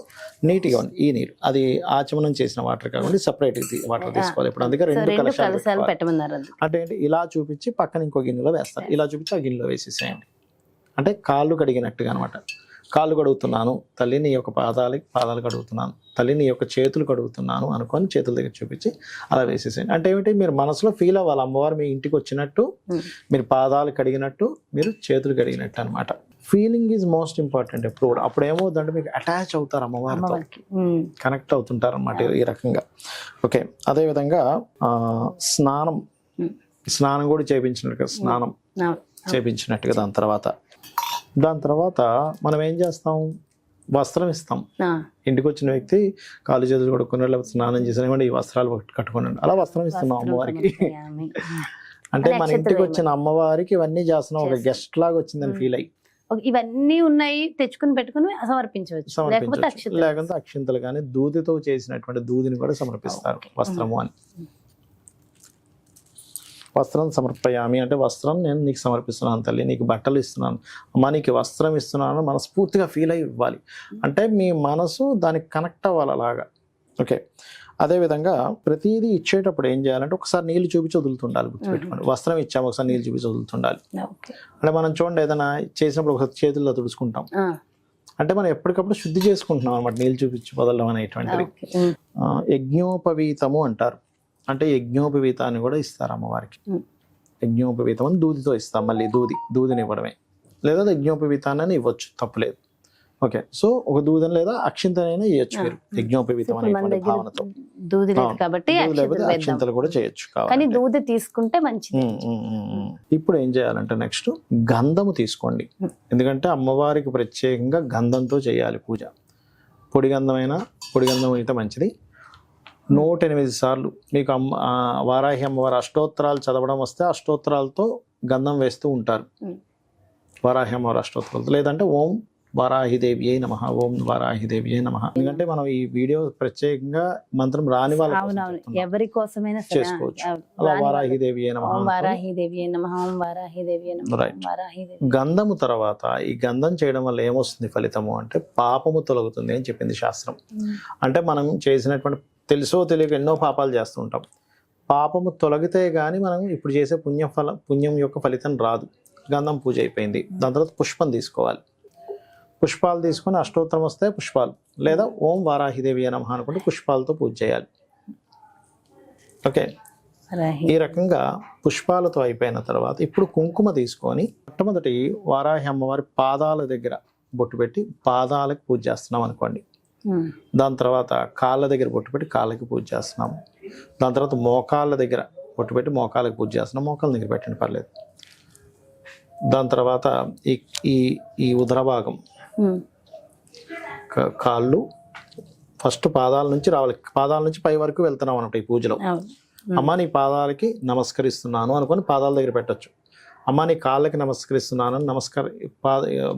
నీట్గా ఉంది. ఈ నీరు అది ఆచమనం చేసిన వాటర్ కాకుండా సపరేట్ వాటర్ తీసుకోవాలి. ఇప్పుడు అందుకే 2 కలశాలు పెట్టమన్నారు. అంటే ఏంటి, ఇలా చూపించి పక్కన ఇంకో గిన్నెలో వేస్తారు, ఇలా చూపించి ఆ గిన్నెలో వేసేసేయండి. అంటే కాళ్ళు కడిగినట్టుగా అనమాట. కాళ్ళు కడుగుతున్నాను తల్లి, నీ యొక్క పాదాలు కడుగుతున్నాను తల్లి, నీ యొక్క చేతులు కడుగుతున్నాను అనుకొని చేతుల దగ్గర చూపించి అలా వేసేసేయండి. అంటే ఏమిటి, మీరు మనసులో ఫీల్ అవ్వాలి అమ్మవారు మీ ఇంటికి వచ్చినట్టు, మీరు పాదాలు కడిగినట్టు, మీరు చేతులు కడిగినట్టు అనమాట. ఫీలింగ్ ఈజ్ మోస్ట్ ఇంపార్టెంట్ ఎప్పుడు కూడా. అప్పుడు ఏమవుతుందంటే మీకు అటాచ్ అవుతారు అమ్మవారితో, కనెక్ట్ అవుతుంటారు అనమాట ఈ రకంగా. ఓకే, అదేవిధంగా స్నానం కూడా చేయించినట్టుగా, స్నానం చేయించినట్టుగా. దాని తర్వాత మనం ఏం చేస్తాం, వస్త్రం ఇస్తాం. ఇంటికి వచ్చిన వ్యక్తి కాళ్ళు చేతులు కడుక్కున్నాడు, లేకపోతే స్నానం చేసిన ఈ వస్త్రాలు కట్టుకున్నాడు, అలా వస్త్రం ఇస్తున్నాం అమ్మవారికి. అంటే మన ఇంటికి వచ్చిన అమ్మవారికి ఇవన్నీ చేస్తున్నాం, ఒక గెస్ట్ లాగా వచ్చిందని ఫీల్ అయ్యి. ఇవన్నీ ఉన్నాయి, తెచ్చుకుని పెట్టుకుని సమర్పించవచ్చు. లేకపోతే అక్షింతలు కానీ దూదితో చేసినటువంటి దూదిని కూడా సమర్పిస్తారు వస్త్రము అని. వస్త్రం సమర్పయామి అంటే వస్త్రం నేను నీకు సమర్పిస్తున్నాను తల్లి, నీకు బట్టలు ఇస్తున్నాను అమ్మా, నీకు వస్త్రం ఇస్తున్నాను మనస్ఫూర్తిగా ఫీల్ అయ్యి ఇవ్వాలి. అంటే మీ మనసు దానికి కనెక్ట్ అవ్వాలి అలాగా. ఓకే, అదేవిధంగా ప్రతిదీ ఇచ్చేటప్పుడు ఏం చేయాలంటే ఒకసారి నీళ్ళు చూపించి వదులుతుండాలి, గుర్తుపెట్టుకోండి. వస్త్రం ఇచ్చాము, ఒకసారి నీళ్ళు చూపించి వదులుతుండాలి. అంటే మనం చూడండి, ఏదైనా చేసినప్పుడు ఒకసారి చేతుల్లో తుడుచుకుంటాం, అంటే మనం ఎప్పటికప్పుడు శుద్ధి చేసుకుంటున్నాం అనమాట, నీళ్ళు చూపించి వదలడం అనేటువంటిది. యజ్ఞోపవీతము అంటారు, అంటే యజ్ఞోపవీతాన్ని కూడా ఇస్తారు అమ్మవారికి. యజ్ఞోపవీతం అని దూదితో ఇస్తాం, మళ్ళీ దూదిని ఇవ్వడమే, లేదా యజ్ఞోపవీతాన్ని ఇవ్వచ్చు, తప్పులేదు. ఓకే, సో ఒక దూదని లేదా అక్షింతనైనా ఇవ్వచ్చు మీరు యజ్ఞోపవీతం అనే భావనతో. దూది లేదు కాబట్టి అక్షింతలు కూడా చేయొచ్చు, కానీ దూది తీసుకుంటే మంచిది. ఇప్పుడు ఏం చేయాలంటే నెక్స్ట్ గంధము తీసుకోండి, ఎందుకంటే అమ్మవారికి ప్రత్యేకంగా గంధంతో చేయాలి పూజ. పొడి గంధం అయితే మంచిది. 108 సార్లు మీకు వారాహి అమ్మవారి అష్టోత్తరాలు చదవడం వస్తే అష్టోత్తరాలతో గంధం వేస్తూ ఉంటారు, వారాహి అమ్మవారి అష్టోత్తరాలతో. లేదంటే ఓం వారాహిదేవి అయి నమః, ఓం వారాహిదేవి అయి నమః. ఎందుకంటే మనం ఈ వీడియో ప్రత్యేకంగా మంత్రం రాని వాళ్ళ ఎవరి కోసమైనా చేసుకోవచ్చు. అలా వారాహిదేవి అయి నమః, వారాహిదేవి అయి నమః, వారాహిదేవి అయి నమః. గంధము తర్వాత ఈ గంధం చేయడం వల్ల ఏమొస్తుంది ఫలితము అంటే పాపము తొలగుతుంది అని చెప్పింది శాస్త్రం. అంటే మనం చేసినటువంటి తెలుసో తెలియక ఎన్నో పాపాలు చేస్తూ ఉంటాం, పాపము తొలగితే గానీ మనం ఇప్పుడు చేసే పుణ్యం యొక్క ఫలితం రాదు. గంధం పూజ అయిపోయింది, దాని తర్వాత పుష్పం తీసుకోవాలి. పుష్పాలు తీసుకొని అష్టోత్తరం వస్తే పుష్పాలు, లేదా ఓం వారాహిదేవి నమః అనుకుంటే పుష్పాలతో పూజ చేయాలి. ఓకే, ఈ రకంగా పుష్పాలతో అయిపోయిన తర్వాత ఇప్పుడు కుంకుమ తీసుకొని మొట్టమొదటి వారాహి అమ్మవారి పాదాల దగ్గర బొట్టు పెట్టి పాదాలకు పూజ చేస్తున్నాం అనుకోండి. దాని తర్వాత కాళ్ళ దగ్గర బొట్టు పెట్టి కాళ్ళకి పూజ చేస్తున్నాము. దాని తర్వాత మోకాళ్ళ దగ్గర బొట్టు పెట్టి మోకాళ్ళకి పూజ చేస్తున్నాం, మోకాళ్ళ దగ్గర పెట్టండి పర్లేదు. దాని తర్వాత ఈ ఉదర భాగం, కాళ్ళు ఫస్ట్ పాదాల నుంచి రావాలి, పాదాల నుంచి పై వరకు వెళ్తున్నాం అన్నమాట ఈ పూజలో. అమ్మ నీ పాదాలకి నమస్కరిస్తున్నాను అనుకొని పాదాల దగ్గర పెట్టచ్చు. అమ్మ నీ కాళ్ళకి నమస్కరిస్తున్నాను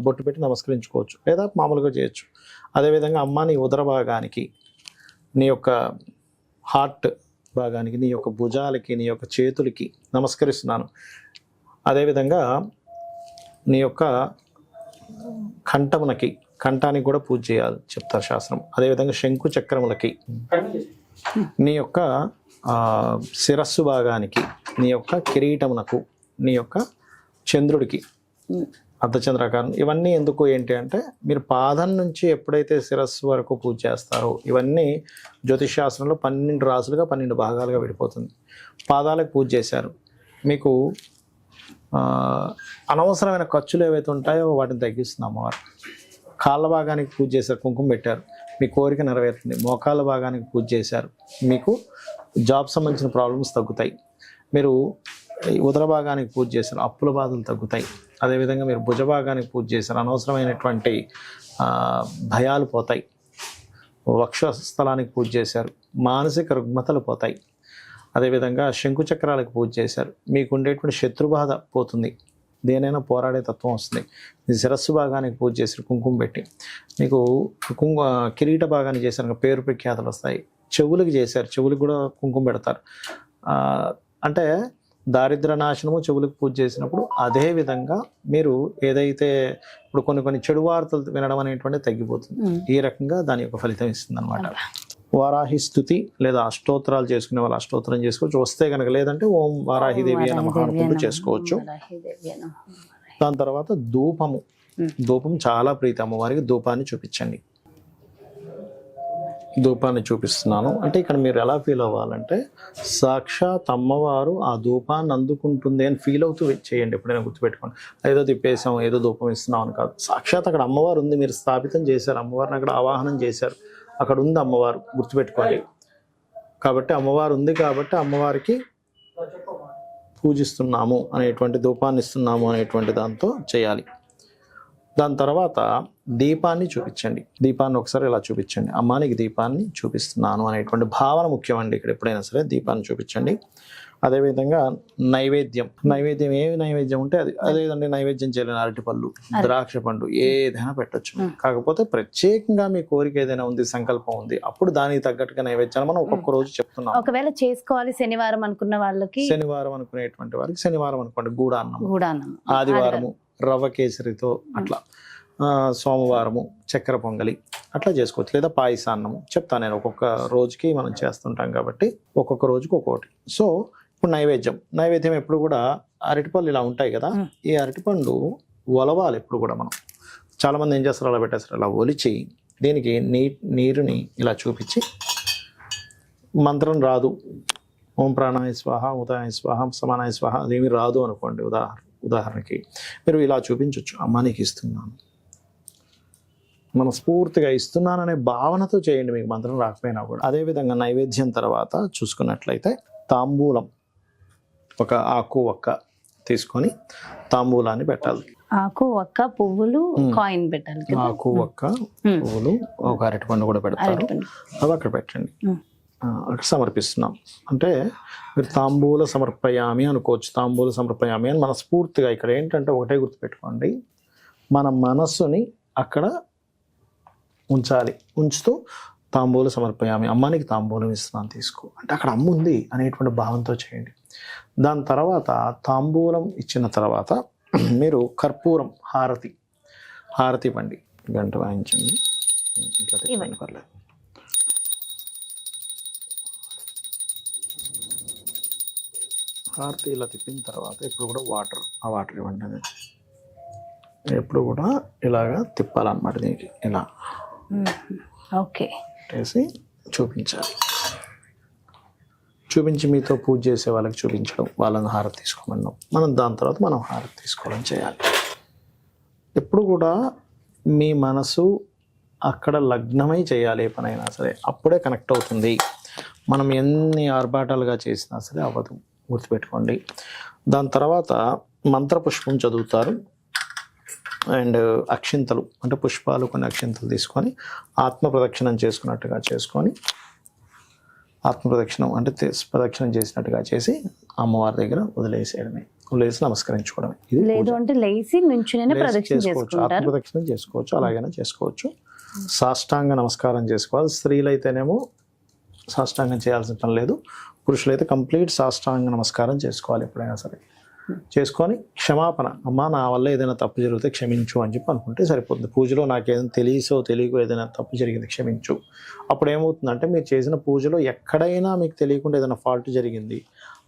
బొట్టు పెట్టి నమస్కరించుకోవచ్చు, లేదా మామూలుగా చేయొచ్చు. అదేవిధంగా అమ్మ నీ ఉదర భాగానికి, నీ యొక్క హార్ట్ భాగానికి, నీ యొక్క భుజాలకి, నీ యొక్క చేతులకి నమస్కరిస్తున్నాను. అదేవిధంగా నీ యొక్క కంఠానికి కూడా పూజ చేయాలి చెప్తారు శాస్త్రం. అదేవిధంగా శంకు చక్రములకి, నీ యొక్క శిరస్సు భాగానికి, నీ యొక్క కిరీటమునకు, నీ యొక్క చంద్రుడికి అర్ధచంద్రాకారం. ఇవన్నీ ఎందుకు ఏంటి అంటే మీరు పాదం నుంచి ఎప్పుడైతే శిరస్సు వరకు పూజ చేస్తారో, ఇవన్నీ జ్యోతిష్ శాస్త్రంలో 12 రాసులుగా 12 భాగాలుగా విడిపోతుంది. పాదాలకు పూజ చేశారు, మీకు అనవసరమైన ఖర్చులు ఏవైతే ఉంటాయో వాటిని తగ్గిస్తుంది అమ్మవారు. కాళ్ళ భాగానికి పూజ చేశారు, కుంకుమ పెట్టారు, మీ కోరిక నెరవేరుతుంది. మోకాళ్ళ భాగానికి పూజ చేశారు, మీకు జాబ్ సంబంధించిన ప్రాబ్లమ్స్ తగ్గుతాయి. మీరు ఉదర భాగానికి పూజ చేశారు, అప్పుల బాధలు తగ్గుతాయి. అదేవిధంగా మీరు భుజ భాగానికి పూజ చేశారు, అనవసరమైనటువంటి భయాలు పోతాయి. వక్షస్థలానికి పూజ చేశారు, మానసిక రుగ్మతలు పోతాయి. అదేవిధంగా శంకు చక్రాలకు పూజ చేశారు, మీకు ఉండేటువంటి శత్రుబాధ పోతుంది, దేనైనా పోరాడే తత్వం వస్తుంది. మీ శిరస్సు భాగానికి పూజ చేశారు కుంకుమ పెట్టి, మీకు కిరీట భాగాన్ని చేశారు, పేరు ప్రఖ్యాతలు వస్తాయి. చెవులకు చేశారు, చెవులకు కూడా కుంకుమ పెడతారు. అంటే దారిద్ర నాశనము చెవులకు పూజ చేసినప్పుడు. అదే విధంగా మీరు ఏదైతే ఇప్పుడు కొన్ని చెడు వార్తలు వినడం అనేటువంటి తగ్గిపోతుంది. ఈ రకంగా దాని యొక్క ఫలితం ఇస్తుంది అనమాట. వారాహి స్తుతి లేదా అష్టోత్తరాలు చేసుకునే వాళ్ళు అష్టోత్తరం చేసుకోవచ్చు, వస్తే కనుక. లేదంటే ఓం వారాహిదేవి నమః అనుకుంటూ చేసుకోవచ్చు. దాని తర్వాత ధూపము, ధూపం చాలా ప్రీతి అమ్మవారికి. ధూపాన్ని చూపించండి. ధూపాన్ని చూపిస్తున్నాను అంటే ఇక్కడ మీరు ఎలా ఫీల్ అవ్వాలంటే సాక్షాత్ అమ్మవారు ఆ ధూపాన్ని అందుకుంటుంది అని ఫీల్ అవుతూ చేయండి. ఎప్పుడైనా గుర్తుపెట్టుకోండి, ఏదో తిప్పేసాం ఏదో ధూపం ఇస్తున్నాం అని కాదు. సాక్షాత్ అక్కడ అమ్మవారు ఉంది, మీరు స్థాపితం చేశారు, అమ్మవారిని అక్కడ ఆవాహనం చేశారు, అక్కడ ఉంది అమ్మవారు, గుర్తుపెట్టుకోండి. కాబట్టి అమ్మవారు ఉంది కాబట్టి అమ్మవారికి పూజిస్తున్నాము అనేటువంటి, ధూపాన్ని ఇస్తున్నాము అనేటువంటి దాంతో చేయాలి. దాని తర్వాత దీపాన్ని చూపించండి. దీపాన్ని ఒకసారి ఇలా చూపించండి. అమ్మా నీకు దీపాన్ని చూపిస్తున్నాను అనేటువంటి భావన ముఖ్యమండి ఇక్కడ. ఎప్పుడైనా సరే దీపాన్ని చూపించండి. అదేవిధంగా నైవేద్యం, నైవేద్యం ఏ నైవేద్యం ఉంటే అది, అదేవిధంగా నైవేద్యం చేయలేని అరటిపళ్ళు, ద్రాక్ష పండు ఏదైనా పెట్టచ్చు. కాకపోతే ప్రత్యేకంగా మీ కోరిక ఏదైనా ఉంది, సంకల్పం ఉంది, అప్పుడు దానికి తగ్గట్టుగా నైవేద్యాలు మనం ఒక్కొక్క రోజు చెప్తున్నాం. ఒకవేళ చేసుకోవాలి శనివారం అనుకున్న వాళ్ళకి, శనివారం అనుకునేటువంటి వారికి శనివారం అనుకోండి గూడాన్నం, ఆదివారము రవ్వ కేసరితో అట్లా, సోమవారము చక్కెర పొంగలి అట్లా చేసుకోవచ్చు. లేదా పాయసాన్నము చెప్తాను నేను. ఒక్కొక్క రోజుకి మనం చేస్తుంటాం కాబట్టి ఒక్కొక్క రోజుకి ఒక్కొక్కటి. సో ఇప్పుడు నైవేద్యం ఎప్పుడు కూడా అరటిపళ్ళు ఇలా ఉంటాయి కదా, ఈ అరటిపండు ఒలవాలి ఎప్పుడు కూడా. మనం చాలా మంది ఏం చేస్తారు, అలా పెట్టేస్తారు. అలా ఒలిచి దీనికి నీరుని ఇలా చూపించి, మంత్రం రాదు, ఓం ప్రాణాయ స్వాహ, ఉదాయ స్వాహ, సమానాయ స్వాహ, అదేమి రాదు అనుకోండి, ఉదాహరణకి మీరు ఇలా చూపించవచ్చు. అమ్మ నీకు ఇస్తున్నాను, మనస్ఫూర్తిగా ఇస్తున్నాననే భావనతో చేయండి, మీకు మంత్రం రాకపోయినా కూడా. అదేవిధంగా నైవేద్యం తర్వాత చూసుకున్నట్లయితే తాంబూలం, ఒక ఆకు ఒక్క తీసుకొని తాంబూలాన్ని పెట్టాలి. ఆకు ఒక్క పువ్వులు కాయిన్ పెట్టాలి. ఆకు ఒక్క పువ్వులు, ఒక అరటిపండు కూడా పెడతారు, అవి అక్కడ పెట్టండి. అక్కడ సమర్పిస్తున్నాం అంటే మీరు తాంబూల సమర్పయామి అనుకోవచ్చు. తాంబూల సమర్పయామి అని మనస్ఫూర్తిగా. ఇక్కడ ఏంటంటే ఒకటే గుర్తుపెట్టుకోండి, మన మనస్సుని అక్కడ ఉంచాలి. ఉంచుతూ తాంబూల సమర్పయామి, అమ్మానికి తాంబూలం ఇస్తున్నాను తీసుకో అంటే అక్కడ అమ్మ ఉంది అనేటువంటి భావంతో చేయండి. దాని తర్వాత తాంబూలం ఇచ్చిన తర్వాత మీరు కర్పూరం, హారతి ఇవ్వండి. గంట వాయించండి, ఇట్లా తిప్పండి, పర్లేదు. హారతి ఇలా తిప్పిన తర్వాత ఇప్పుడు కూడా ఆ వాటర్ ఇవ్వండి. అది ఎప్పుడు కూడా ఇలాగా తిప్పాలన్నమాట. దీనికి ఇలా ఓకే వేసి చూపించాలి. చూపించి మీతో పూజ చేసే వాళ్ళకి చూపించడం, వాళ్ళని హారతి తీసుకోమన్నాం. మనం దాని తర్వాత మనం హారతి తీసుకోవడం చేయాలి. ఎప్పుడు కూడా మీ మనసు అక్కడ లగ్నమై చేయాలి. ఏ పనైనా సరే అప్పుడే కనెక్ట్ అవుతుంది. మనం ఎన్ని ఆర్భాటాలుగా చేసినా సరే అవ్వదు, గుర్తుపెట్టుకోండి. దాని తర్వాత మంత్రపుష్పం చదువుతారు. అండ్ అక్షింతలు అంటే పుష్పాలు, కొన్ని అక్షింతలు తీసుకొని ఆత్మ ప్రదక్షిణం చేసుకున్నట్టుగా చేసుకొని, ఆత్మ ప్రదక్షిణం అంటే ప్రదక్షిణం చేసినట్టుగా చేసి అమ్మవారి దగ్గర వదిలేసి నమస్కరించుకోవడమే. ఇది లేదు అంటే లేచి నుంచునే ప్రదక్షిణ చేసుకోవచ్చు, ఆత్మ ప్రదక్షిణం చేసుకోవచ్చు, అలాగైనా చేసుకోవచ్చు. సాష్టాంగ నమస్కారం చేసుకోవాలి. స్త్రీలైతేనేమో సాష్టాంగం చేయాల్సిన పని లేదు, పురుషులైతే కంప్లీట్ సాష్టాంగ నమస్కారం చేసుకోవాలి. ఎప్పుడైనా సరే చేసుకొని క్షమాపణ, అమ్మ నా వల్ల ఏదైనా తప్పు జరిగితే క్షమించు అని చెప్పి అనుకుంటే సరిపోతుంది. పూజలో నాకు ఏదైనా తెలియకో ఏదైనా తప్పు జరిగింది క్షమించు. అప్పుడు ఏమవుతుందంటే మీరు చేసిన పూజలో ఎక్కడైనా మీకు తెలియకుండా ఏదైనా ఫాల్ట్ జరిగింది,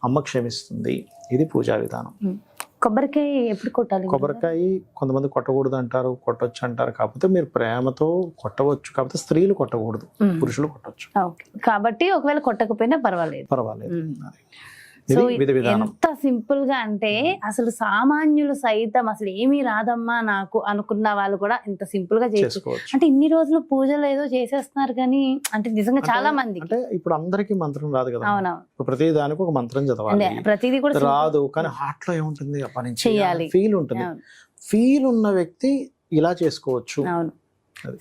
అమ్మ క్షమిస్తుంది. ఇది పూజా విధానం. కొబ్బరికాయ ఎప్పుడు కొట్టాలి? కొబ్బరికాయ కొంతమంది కొట్టకూడదు అంటారు, కొట్టొచ్చు అంటారు. కాకపోతే మీరు ప్రేమతో కొట్టవచ్చు, కాకపోతే స్త్రీలు కొట్టకూడదు, పురుషులు కొట్టచ్చు. కాబట్టి ఒకవేళ కొట్టకపోయినా పర్వాలేదు. ఎంత సింపుల్ గా అంటే అసలు సామాన్యులు సైతం అసలు ఏమీ రాదమ్మా నాకు అనుకున్న వాళ్ళు కూడా ఎంత సింపుల్ గా చేసుకోవచ్చు. అంటే ఇన్ని రోజులు పూజలు ఏదో చేసేస్తున్నారు కానీ అంటే నిజంగా చాలా మంది అంటే ఇప్పుడు అందరికీ మంత్రం రాదు కదా. అవునవును, ప్రతి దానికి ఒక మంత్రం చదవాలి, ప్రతిదీ కూడా రాదు. కానీ హార్ట్ లో ఏముంటుంది, ఆ పని చేయాలి, ఫీల్ ఉంటుంది. ఫీల్ ఉన్న వ్యక్తి ఇలా చేసుకోవచ్చు. అవును.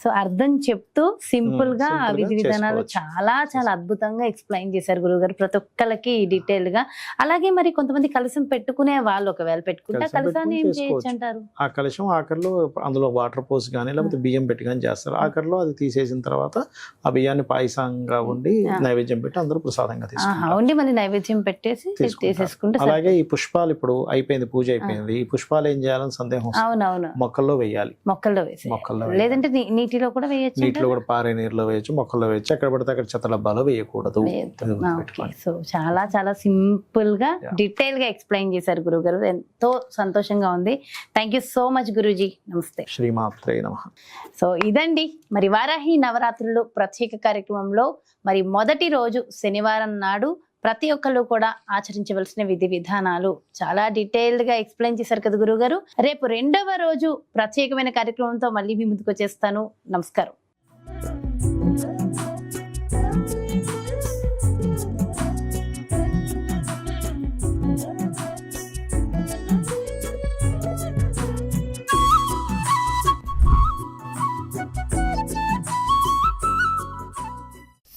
సో అర్థం చెప్తూ సింపుల్ గా విధి విధానాలు చాలా చాలా అద్భుతంగా ఎక్స్ప్లెయిన్ చేశారు గురువుగారు, ప్రతి ఒక్కరికి డీటెయిల్ గా. అలాగే మరి కొంతమంది కలశం పెట్టుకునే వాళ్ళు ఒకవేళ పెట్టుకుంటే కలశాన్ని ఏం చేయొచ్చు అంటారు? ఆ కలశం ఆఖరిలో అందులో వాటర్ పోసి కానీ లేకపోతే బియ్యం పెట్టి కానీ చేస్తారు. ఆఖరిలో అది తీసేసిన తర్వాత ఆ బియ్యాన్ని పాయసంగా ఉండి నైవేద్యం పెట్టి అందరూ ప్రసాదంగా తీసుకుంటారు. ఉండి మళ్ళీ నైవేద్యం పెట్టేసి తీసేసుకుంటే. అలాగే ఈ పుష్పాలు ఇప్పుడు అయిపోయింది, పూజ అయిపోయింది, ఈ పుష్పాలు ఏం చేయాలని సందేహం. అవునవును, మొక్కల్లో వేయాలి. మొక్కల్లో వేసి లేదంటే నీటిలో కూడా వేయచ్చు నీటిలో కూడా పారే నీరులో వేయచ్చు, మొక్కల్లో వేయచ్చు, ఎక్కడ పడితే అక్కడ చెత్త డబ్బాలో వేయకూడదు. సో చాలా చాలా సింపుల్ గా డీటెయిల్ గా ఎక్స్ప్లెయిన్ చేశారు గురుగారు, ఎంతో సంతోషంగా ఉంది. Thank you so much Guruji. నమస్తే. శ్రీమాత్రే నమః. సో ఇదండి మరి వారాహి నవరాత్రులు ప్రత్యేక కార్యక్రమంలో మరి మొదటి రోజు శనివారం నాడు ప్రతి ఒక్కళ్ళు కూడా ఆచరించవలసిన విధి విధానాలు చాలా డీటెయిల్డ్ గా ఎక్స్ప్లెయిన్ చేశారు కదా గురుగారు. రేపు రెండవ రోజు ప్రత్యేకమైన కార్యక్రమంతో మళ్ళీ మీ ముందుకు వచ్చేస్తాను. నమస్కారం.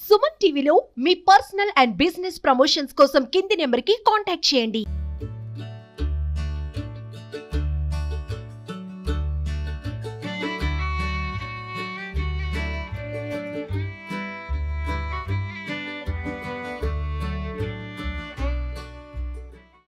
సుమన్ టీవీలో మీ పర్సనల్ అండ్ బిజినెస్ ప్రమోషన్స్ కోసం కింది నెంబర్కి కాంటాక్ట్ చేయండి.